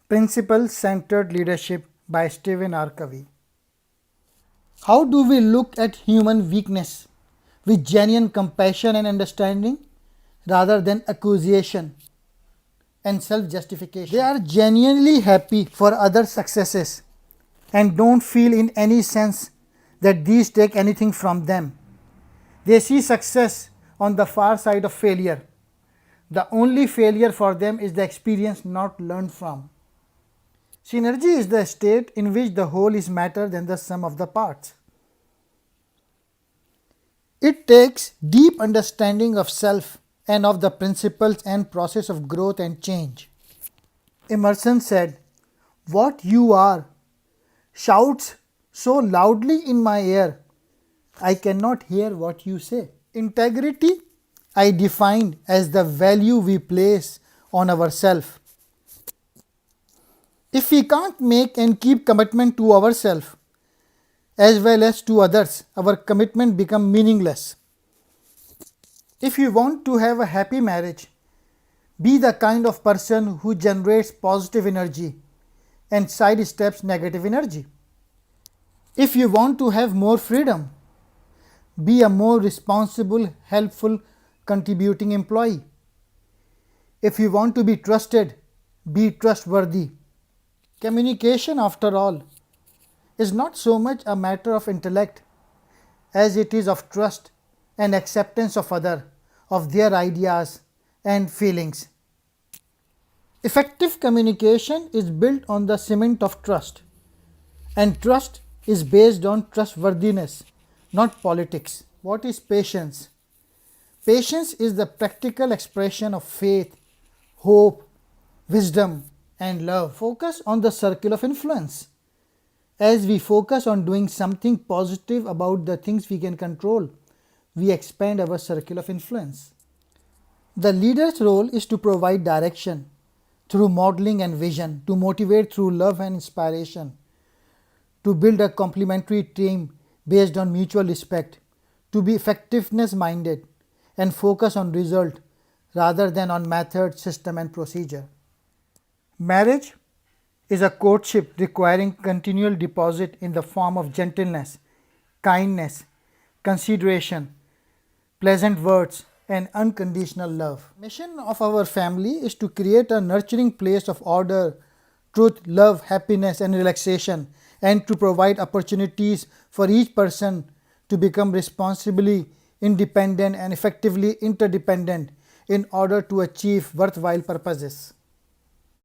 Principle Centered Leadership by Stephen R. Covey. How do we look at human weakness with genuine compassion and understanding rather than accusation and self justification? They are genuinely happy for others' successes and don't feel in any sense that these take anything from them. They see success on the far side of failure. The only failure for them is the experience not learned from. Synergy is the state in which the whole is better than the sum of the parts. It takes deep understanding of self and of the principles and process of growth and change. Emerson said, "What you are shouts so loudly in my ear, I cannot hear what you say." Integrity I defined as the value we place on ourselves. If we can't make and keep commitment to ourselves as well as to others, our commitment becomes meaningless. If you want to have a happy marriage, be the kind of person who generates positive energy and sidesteps negative energy. If you want to have more freedom, be a more responsible, helpful, contributing employee. If you want to be trusted, be trustworthy. Communication, after all, is not so much a matter of intellect as it is of trust and acceptance of other, of their ideas and feelings. Effective communication is built on the cement of trust, and trust is based on trustworthiness, not politics. What is patience? Patience is the practical expression of faith, hope, wisdom, and love. Focus on the circle of influence. As we focus on doing something positive about the things we can control, we expand our circle of influence. The leader's role is to provide direction through modeling and vision, to motivate through love and inspiration, to build a complementary team based on mutual respect, to be effectiveness minded and focus on result rather than on method, system, and procedure. Marriage is a courtship requiring continual deposit in the form of gentleness, kindness, consideration, pleasant words, and unconditional love. Mission of our family is to create a nurturing place of order, truth, love, happiness, and relaxation, and to provide opportunities for each person to become responsibly independent and effectively interdependent in order to achieve worthwhile purposes.